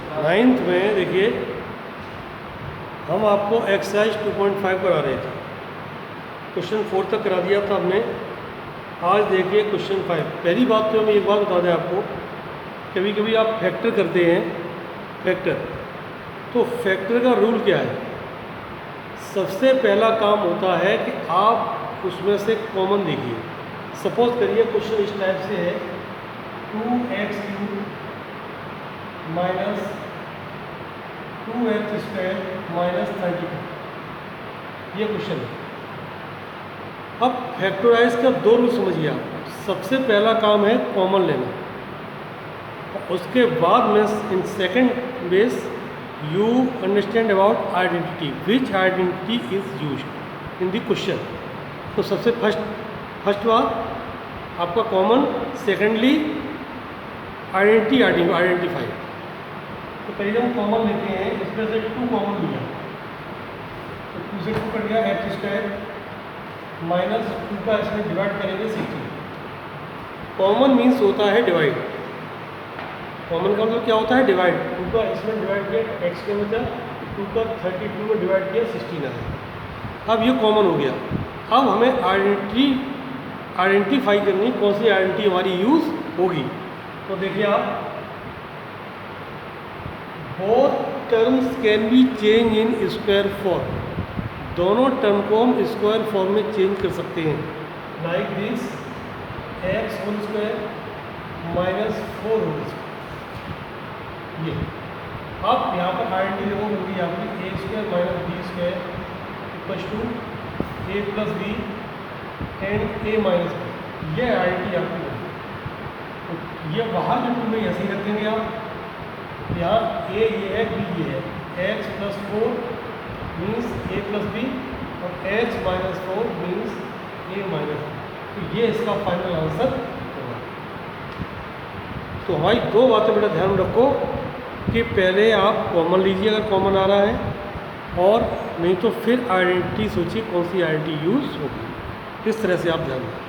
Ninth में देखिए हम आपको एक्सरसाइज 2.5 करा रहे थे। क्वेश्चन 4 तक करा दिया था हमने। आज देखिए क्वेश्चन 5। पहली बात तो हम एक बात बता दें आपको, कभी कभी आप फैक्टर करते हैं, फैक्टर, तो फैक्टर का रूल क्या है? सबसे पहला काम होता है कि आप उसमें से कॉमन देखिए। सपोज करिए क्वेश्चन इस टाइप से है 2x³ माइनस 2x² माइनस 32, ये क्वेश्चन है। अब फैक्टराइज का दो रूल समझिए आप। सबसे पहला काम है कॉमन लेना, उसके बाद में in second base you understand about identity, which identity is used in the question. तो सबसे फर्स्ट बात आपका कॉमन, सेकेंडली आइडेंटिफाई। तो पहले हम कॉमन लेते हैं, इसमें से 2 कॉमन लिया तो 2 से 2 कट गया, x² माइनस 2 का इसमें डिवाइड करेंगे 16। कॉमन मीन्स होता है डिवाइड। कॉमन का मतलब क्या होता है? डिवाइड। 2 का इसमें डिवाइड किया, x के मतलब 2 का 32 में डिवाइड किया, 16 आया। अब ये कॉमन हो गया। अब हमें आइडेंटिफाई करनी, कौन सी आइडेंटिटी हमारी यूज़ होगी। तो देखिए आप, both terms can be change in square form. दोनों टर्म को हम स्क्वायर फॉर्म में चेंज कर सकते हैं, लाइक दिस x² माइनस 4 ये। अब यहाँ पर आइडेंटिटी देखो मिलती है आपकी a² minus b² equals to a plus b and a minus b। ये आइडेंटिटी आपकी होगी। तो ये बाहर के टू में ऐसे ही रखेंगे आप। यहाँ a ये है, b ये है, x plus 4 means a plus b और h minus 4 means a minus b। तो ये इसका फाइनल आंसर होगा। तो हमारी दो बातें बेटा ध्यान रखो कि पहले आप कॉमन लीजिए अगर कॉमन आ रहा है, और नहीं तो फिर आइडेंटिटी सोचिए कौन सी आइडेंटिटी यूज़ होगी। इस तरह से आप ध्यान रखें।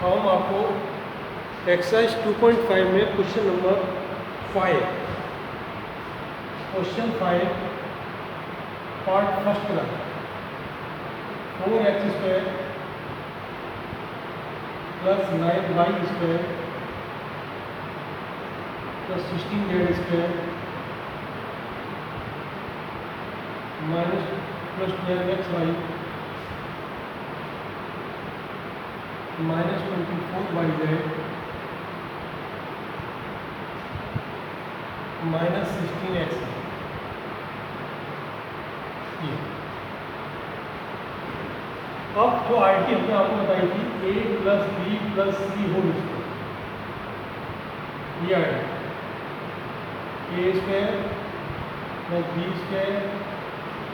हम आपको एक्सरसाइज 2.5 में question number 5, question 5 part first का 4x² plus 9y² plus 16z² minus plus 12xy minus 24yz minus 16x। अब जो आइडेंटिटी हमने आपको बताई थी a plus b plus c whole square, ये identity a² plus b²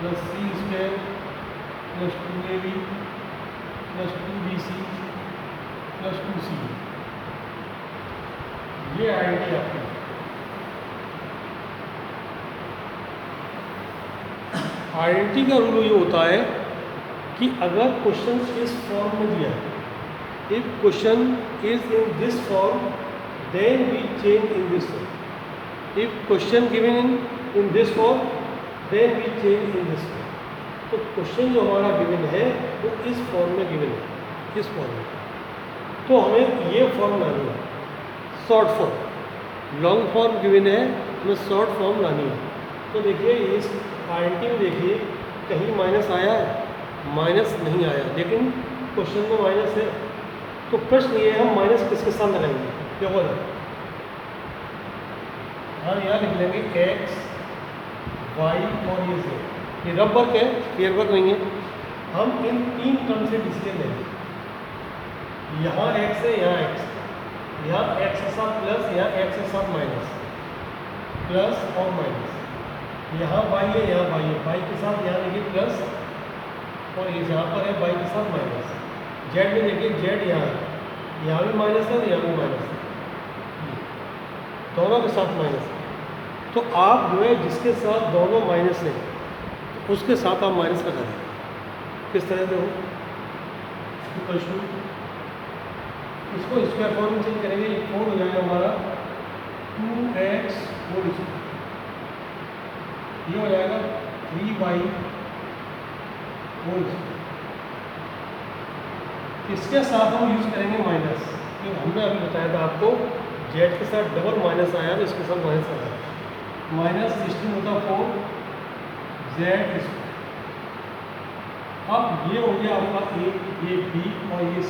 plus c² plus 2ab plus 2bc plus 2c, ये identity आपकी। Identity का रूल ये होता है कि अगर क्वेश्चन इस फॉर्म में दिया है, if question is in this form then we change in this form. If question given in this form then we change in this form. तो क्वेश्चन जो हमारा गिवन है वो इस फॉर्म में गिवन है, इस फॉर्म में। तो हमें ये फॉर्म लानी है, short form. Long form given है, हमें शॉर्ट फॉर्म लानी है। तो देखिए इस आइडेंटिटी में देखिए कहीं माइनस आया है? माइनस नहीं आया, लेकिन क्वेश्चन में माइनस है। तो प्रश्न ये है हम माइनस किसके साथ लगाएंगे? क्या बोला? हम यहाँ लिख लेंगे x y और ये से। ये रब वर्क है, फेयर वर्क नहीं है। हम इन 3 टर्म से डिसीजन लेंगे। यहाँ x है, यहाँ x, यहाँ x के साथ प्लस, यहाँ x के साथ माइनस, प्लस और माइनस। यहाँ y है, यहाँ y है, y के साथ यहाँ देखिए प्लस, और ये यहाँ पर है y के साथ माइनस। z में देखिए z यहाँ है, यहाँ भी माइनस है और यहाँ भी माइनस है, दोनों के साथ माइनस है। तो आप जो है जिसके साथ दोनों माइनस है तो उसके साथ आप माइनस का करें। किस तरह से हो? इक्वल टू, इसको स्क्वायर फॉर्म में चेंज करेंगे, ये 4 हो जाएगा हमारा 2x होल स्क्वायर, ये हो जाएगा 3y होल स्क्वायर। इसके साथ हम यूज़ करेंगे माइनस, क्योंकि हमने अभी बताया था आपको z के साथ डबल माइनस आया तो इसके साथ माइनस आया, माइनस 16 होता 4 z स्क्वायर। अब ये हो गया आपका a, ये b और ये c।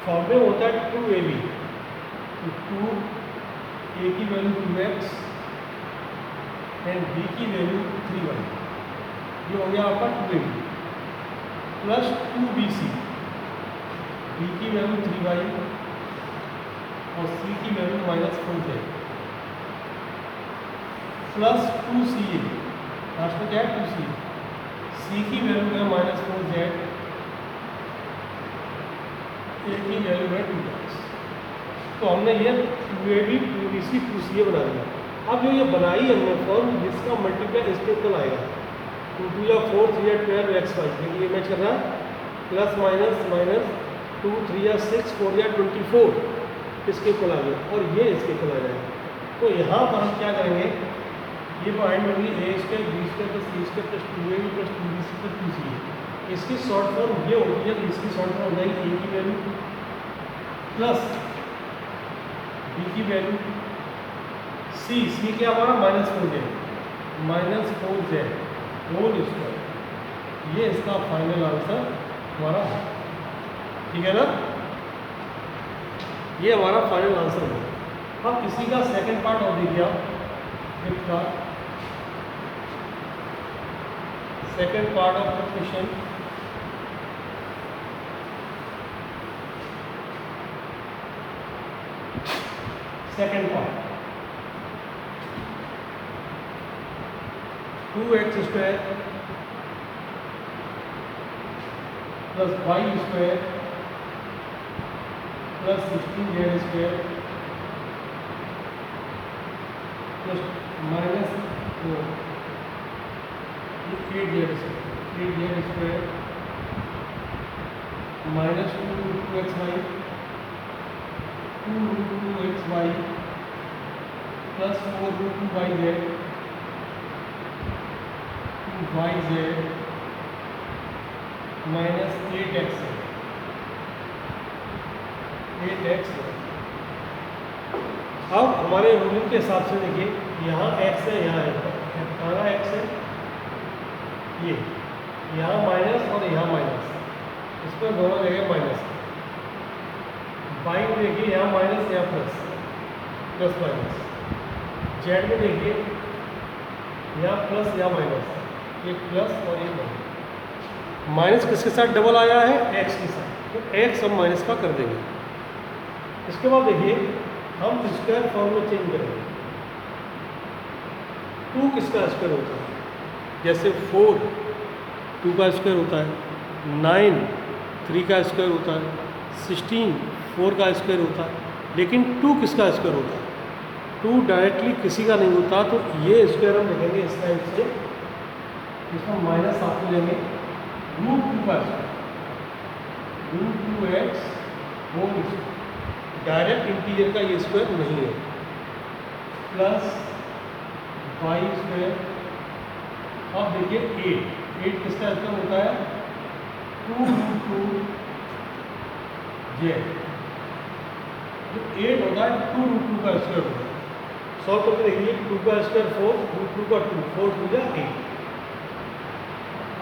फॉर्मूले होता है 2ab, तो 2a की वैल्यू 2x एंड b की वैल्यू 3y, ये हो गया आपका 2ab प्लस 2bc, b की वैल्यू 3y और c की value -4z plus 2ca, last में क्या है 2ca, c की वैल्यू है -4z, a की वैल्यू है 2x। तो हमने ये 2ab 2bc 2ca बना दिया। अब जो ये बनाई हमने फॉर्म, जिसका मल्टीप्लाई इस पे कल आएगा 2 2 या 4 3 या 12 xy, ये मैच कर रहा है, प्लस माइनस माइनस 2 3 या 6 4 या 24 इसके इक्वल आ गया, और ये इसके इक्वल आ जाएगा। तो यहाँ पर हम क्या करेंगे, ये पॉइंट होगी a square b square plus c square plus 2ab plus 2bc plus 2ca। इसकी शॉर्ट फॉर्म ये होती है, तो इसकी शॉर्ट फॉर्म हो जाएगी a की वैल्यू प्लस b की वैल्यू, c क्या हमारा -4z होल स्क्वायर, ये इसका फाइनल आंसर हमारा है। ठीक है ना, ये हमारा फाइनल आंसर है। अब इसी का सेकंड पार्ट और देखिए आप, फिफ्थ का second part of the question. Second part 2x square plus y square plus 16z square plus minus 8z square minus 2xy 2xy plus 4√2yz 2yz minus 8x। अब हमारे रूलिंग के हिसाब से देखिए, यहाँ x है, यहाँ है, कहाँ x है, ये यहाँ माइनस और यहाँ माइनस, इसमें दोनों जगह माइनस। बाई में देखिए यहाँ माइनस यहाँ प्लस माइनस। जेड में देखिए यहाँ प्लस यहाँ माइनस, ये प्लस और ये माइनस। माइनस किसके साथ डबल आया है, एक्स के साथ, तो एक्स हम माइनस का कर देंगे। इसके बाद देखिए हम स्क्वायर फॉर्म में चेंज करेंगे। 2 किसका स्क्वायर होता है, जैसे 4 2 का स्क्वायर होता है, 9 3 का स्क्वायर होता है, 16 4 का स्क्वायर होता है, लेकिन 2 किसका स्क्वायर होता है, 2 डायरेक्टली किसी का नहीं होता। तो ये स्क्वायर हम लिखेंगे इस टाइप से, इसमें माइनस आपको लेंगे √2 का square, √2x whole square, direct integer का ये स्क्वायर नहीं है, प्लस y स्क्वायर। अब देखिए 8 किसका स्क्वायर होता है, 2√2z, तो 8 होता है 2√2 का स्क्वायर होता है। सॉल्व करके देखिए, 2 का स्क्वायर 4, √2 का 2, 4 2 या 8।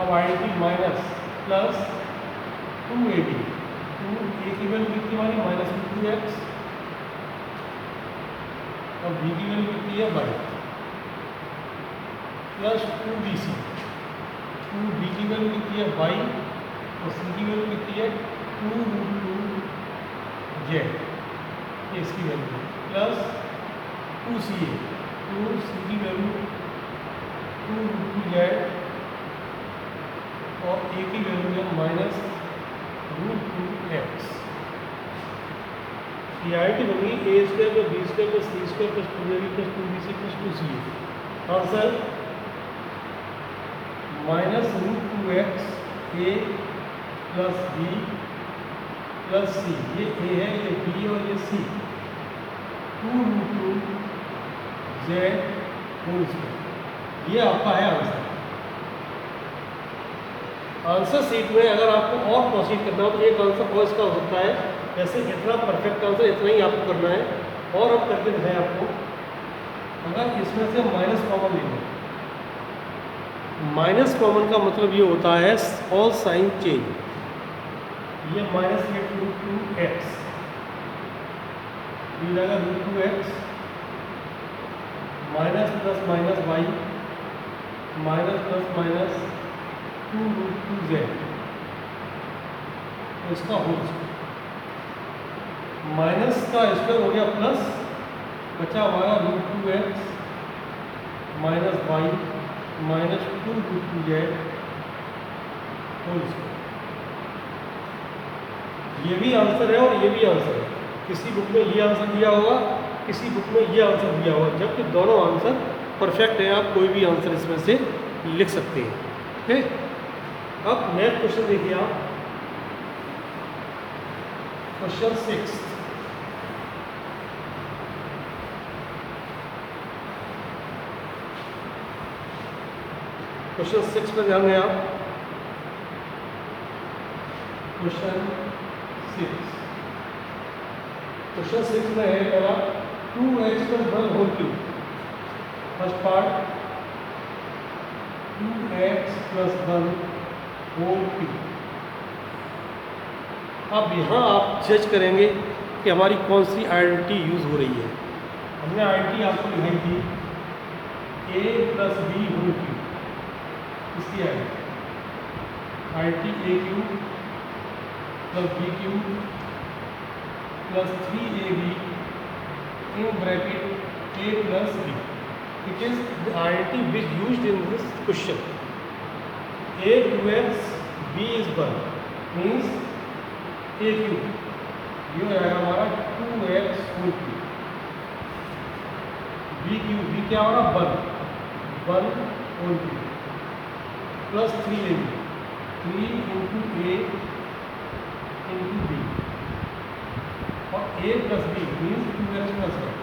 अब आएगी माइनस प्लस 2ab, 2a की वैल्यू कितनी हमारी -2x, और b की वैल्यू कितनी है 12, प्लस 2bc, 2b की वैल्यू कितनी है 22 और c की वैल्यू कितनी है 2√2z, ये इसकी वैल्यू, प्लस 2ca, 2c की वैल्यू 2√2z और a की वैल्यू है -√2x। ये आई टी बनी a square plus b square plus c square plus 2ab plus 2bc plus 2ca। Answer -√2x a plus b plus c, ये a है, ये b और ये c, 2√2 जेड होल स्क्वायर। ये आपका है आंसर। आंसर सीट में अगर आपको और प्रोसीड करना हो तो एक आंसर और इसका हो सकता है, जैसे इतना परफेक्ट आंसर इतना ही आपको करना है, और हम करके दिखाएं आपको। अगर इसमें से माइनस कॉमन ले लो, माइनस कॉमन का मतलब ये होता है ऑल साइन चेंज। ये माइनस ये √2 एक्स, ये जाएगा √2 x, minus plus minus y, minus plus minus 2√2 z, इसका होल स्क्वायर। माइनस का स्क्वायर हो गया प्लस, बचा हमारा √2 x minus y minus 2√2 z whole square. ये भी आंसर है और ये भी आंसर है। किसी बुक में ये आंसर दिया होगा, किसी बुक में ये आंसर दिया होगा, जबकि दोनों आंसर परफेक्ट हैं। आप कोई भी आंसर इसमें से लिख सकते हैं। ठीक है, अब नेक्स्ट क्वेश्चन देखिए आप, क्वेश्चन 6। क्वेश्चन 6 पर ध्यान दें आप। क्वेश्चन 6 में है मेरा 2x + 1 whole cube. First part 2x + 1 whole cube. अब यहाँ आप जज करेंगे कि हमारी कौन सी आइडेंटिटी यूज़ हो रही है। हमने आइडेंटिटी आपको लिखाई थी a + b होल क्यूब। इसकी identity a cube + b cube + 3ab in bracket a + b. It is the identity which used in this question. a 2x b is 1 means a cube, ये हो जाएगा हमारा 2x whole cube. b cube, b क्या हो रहा 1 whole cube plus 3ab, 3 × a × b, और a + b means 2x + 1।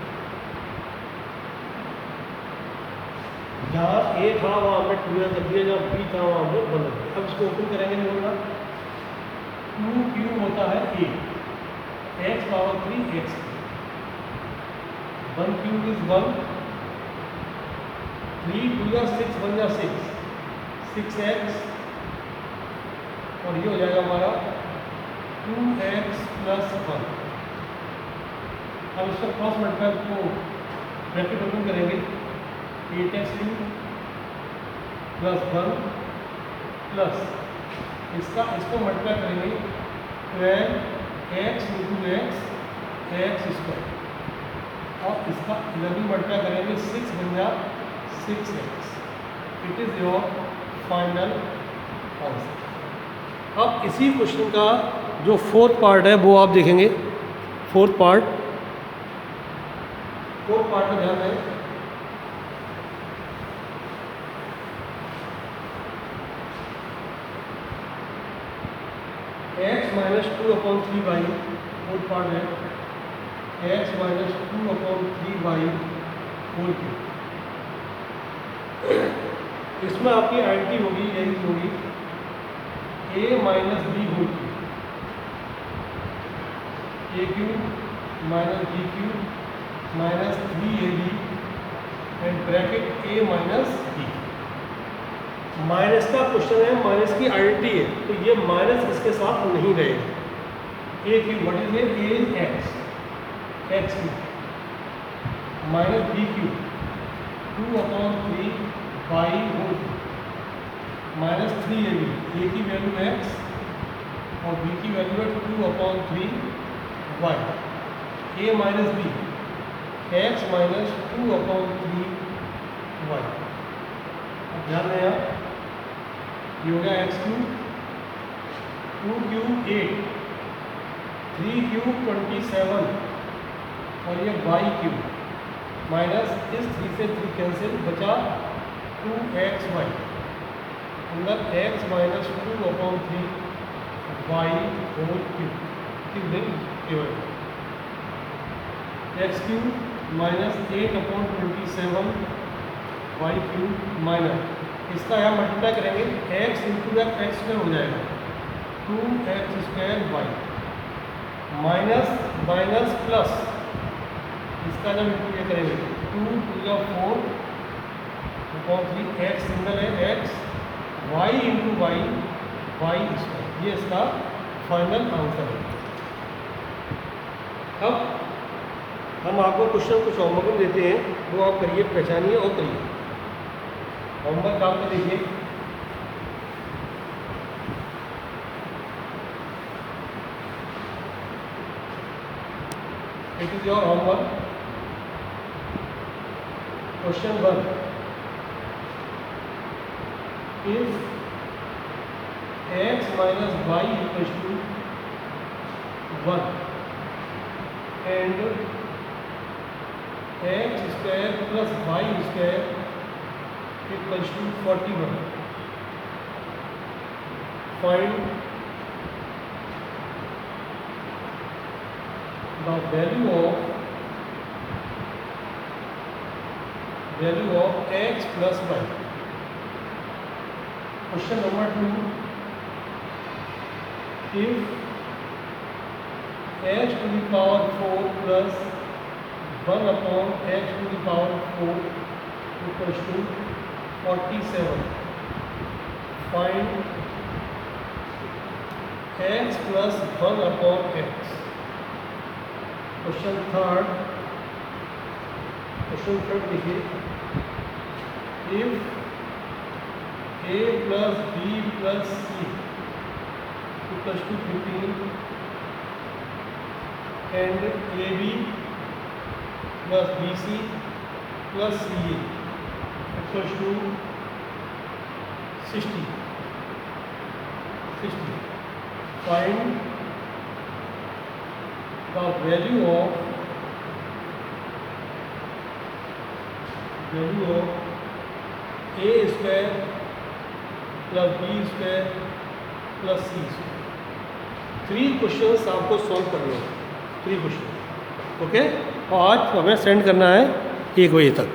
जहाँ a था वहाँ हमें 2x रख दिया, जहाँ b था वहाँ हमें 1 रख दिया। अब इसको ओपन करेंगे नहीं होगा, 2 क्यूब होता है a, x power 3 x, 1 cube is 1, 3 2 या 6 1 या 6x, और ये हो जाएगा हमारा 2x + 1। अब इसका क्रॉस मल्टीप्लाई को ब्रैकेट ओपन करेंगे, 8x³ + 1 प्लस इसको मल्टीप्लाई करेंगे 12x × x² और इसका 11 मल्टीप्लाई करेंगे 6 बन जा 6x। It is your final answer. अब इसी क्वेश्चन का जो फोर्थ पार्ट है वो आप देखेंगे। फोर्थ पार्ट में ध्यान दें। x - 2/3y फोर्थ पार्ट है, x - 2/3y होल क्यूब। इसमें आपकी आइडेंटिटी होगी, यही होगी a - b whole cube, a cube - b cube -3ab and bracket a - b। Minus का क्वेश्चन है, माइनस की आइडेंटिटी है, तो ये माइनस इसके साथ नहीं रहेगा। a cube what is a is x cube minus b cube 2/3 y whole -3ab, a की वैल्यू x और b की वैल्यू है 2/3 y, a minus b x - 2/3 y। अब ध्यान दें आप, ये हो गया x क्यूब, 2 क्यूब 8, 3 क्यूब 27 और ये y क्यूब माइनस इस 3 से 3 कैंसिल, बचा 2xy अंदर x - 2/3 y होल क्यूब की value x cube -8/27 y cube minus इसका यहाँ मल्टीप्लाई करेंगे x इंटू एक्स स्क्वायर हो जाएगा 2x² Y minus minus plus इसका जब इंटू ये करेंगे 2 × 4 3 x सिंगल है x y into y square ये इसका फाइनल आंसर है। अब हम आपको क्वेश्चन कुछ होमवर्क देते हैं वो आप करिए, पहचानिए और करिए। होमवर्क आपको देखिए, it is your homework. Question 1 is x minus y equals to 1 and x square plus y square equals to 41. Find the value of x plus y. Question number 2, if h to the power 4 plus 1 upon h to the power 4 equals to 47, find x plus 1 upon x. Question third देखिए, if a plus b plus c equals to 15 and AB plus BC plus CA equals to 60. Find the value of A square plus B square plus C square. 3 questions आपको solve करने हैं, 3 question, okay. और आज हमें send करना है 1 बजे तक।